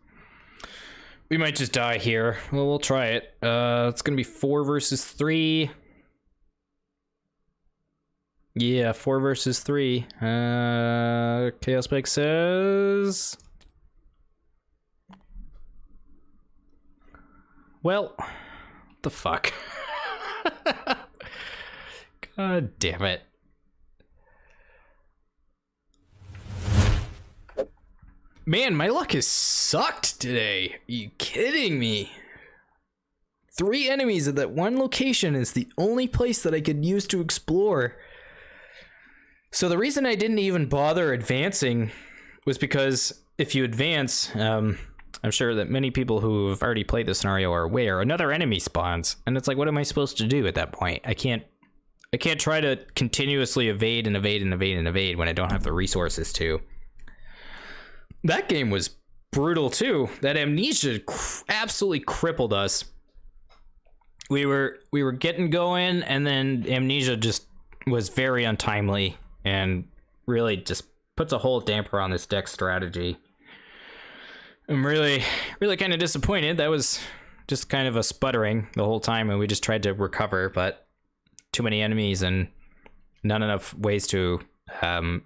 We might just die here. Well, we'll try it. It's gonna be 4 versus 3. Yeah, 4 versus 3. Chaos Spike says... Well, what the fuck? God damn it. Man, my luck has sucked today. Are you kidding me? 3 enemies at that one location is the only place that I could use to explore. So the reason I didn't even bother advancing was because if you advance, I'm sure that many people who have already played this scenario are aware, another enemy spawns. And it's like, what am I supposed to do at that point? I can't try to continuously evade and evade and evade and evade when I don't have the resources to. That game was brutal too. That amnesia absolutely crippled us. We were getting going, and then amnesia just was very untimely and really just puts a whole damper on this deck strategy. I'm really kind of disappointed. That was just kind of a sputtering the whole time, and we just tried to recover, but too many enemies and not enough ways to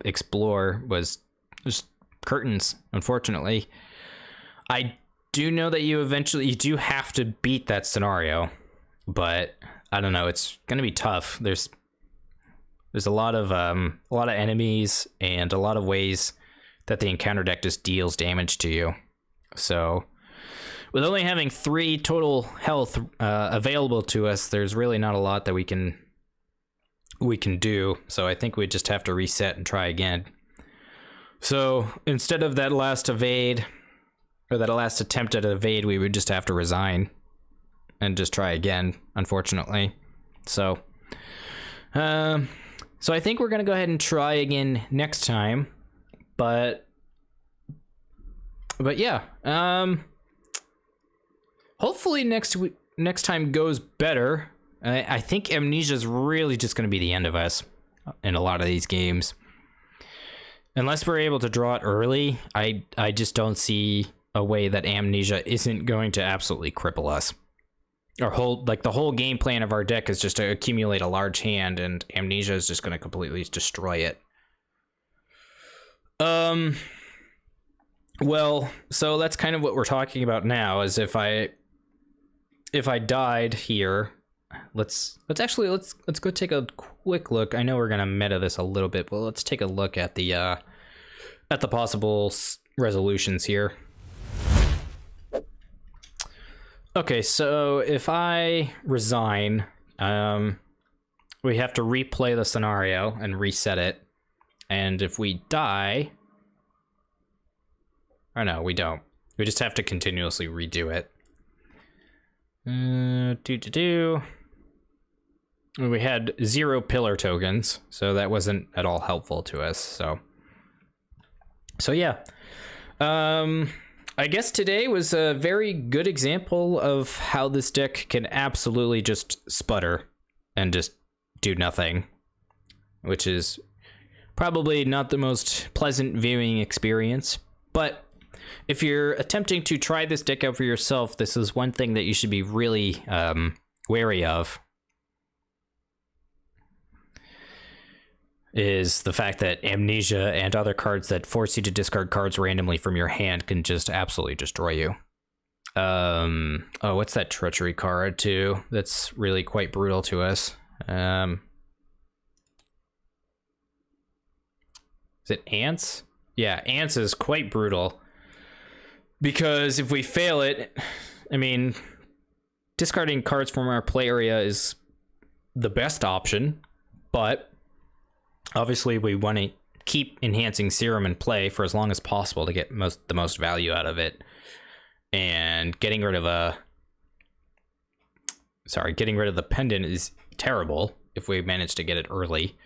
explore was just curtains, unfortunately. I do know that you do have to beat that scenario, but I don't know, it's gonna be tough. There's a lot of enemies and a lot of ways that the encounter deck just deals damage to you. So with only having 3 total health available to us, there's really not a lot that we can do. So I think we just have to reset and try again. So instead of that last evade, or that last attempt at evade, we would just have to resign and just try again, unfortunately. So I think we're gonna go ahead and try again next time, but yeah, hopefully next time goes better. I think amnesia is really just gonna be the end of us in a lot of these games. Unless we're able to draw it early, I just don't see a way that amnesia isn't going to absolutely cripple us. The whole game plan of our deck is just to accumulate a large hand, and amnesia is just going to completely destroy it. Well, so that's kind of what we're talking about now, is if I died here, let's go take a quick look. I know we're gonna meta this a little bit, but let's take a look at the possible resolutions here. Okay, so if I resign, we have to replay the scenario and reset it. And if we die, or no, we don't. We just have to continuously redo it. We had 0 pillar tokens, so that wasn't at all helpful to us. So yeah. I guess today was a very good example of how this deck can absolutely just sputter and just do nothing, which is probably not the most pleasant viewing experience. But if you're attempting to try this deck out for yourself, this is one thing that you should be really wary of, is the fact that Amnesia and other cards that force you to discard cards randomly from your hand can just absolutely destroy you. Oh, what's that Treachery card too? That's really quite brutal to us. Is it Ants? Yeah, Ants is quite brutal. Because if we fail it, I mean, discarding cards from our play area is the best option, but obviously we want to keep enhancing Serum in play for as long as possible to get the most value out of it. And getting rid of the Pendant is terrible if we manage to get it early.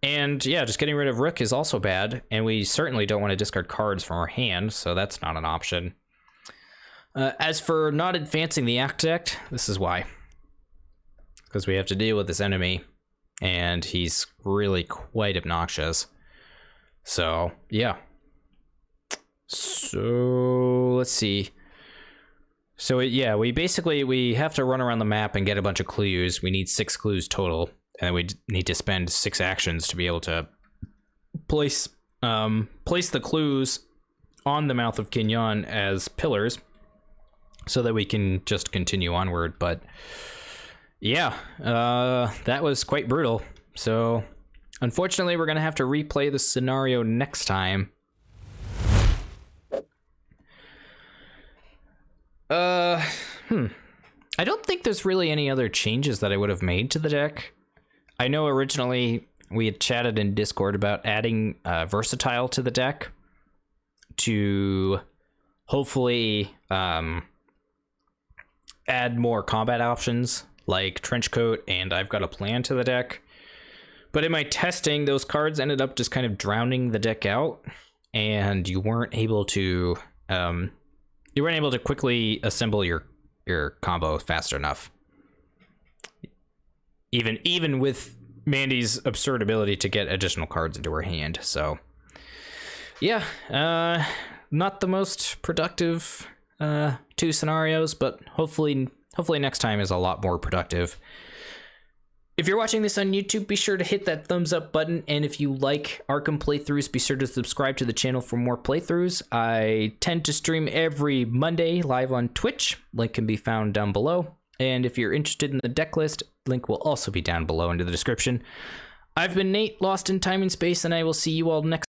And yeah, just getting rid of Rook is also bad, and we certainly don't want to discard cards from our hand, so that's not an option. As for not advancing the Architect, this is why. Because we have to deal with this enemy, and he's really quite obnoxious. So, yeah. So, let's see. So, yeah, we have to run around the map and get a bunch of clues. We need 6 clues total. And we need to spend 6 actions to be able to place the clues on the mouth of Kn'Yan as pillars, so that we can just continue onward. But yeah, that was quite brutal. So unfortunately, we're gonna have to replay the scenario next time. I don't think there's really any other changes that I would have made to the deck. I know originally we had chatted in Discord about adding Versatile to the deck to hopefully add more combat options like Trenchcoat and I've Got a Plan to the deck. But in my testing, those cards ended up just kind of drowning the deck out, and you weren't able to quickly assemble your combo fast enough. Even with Mandy's absurd ability to get additional cards into her hand. So yeah, not the most productive 2 scenarios, but hopefully next time is a lot more productive. If you're watching this on YouTube, be sure to hit that thumbs up button, and if you like Arkham playthroughs, be sure to subscribe to the channel for more playthroughs. I tend to stream every Monday live on Twitch. Link can be found down below. And if you're interested in the deck list, link will also be down below in the description. I've been Nate, lost in time and space, and I will see you all next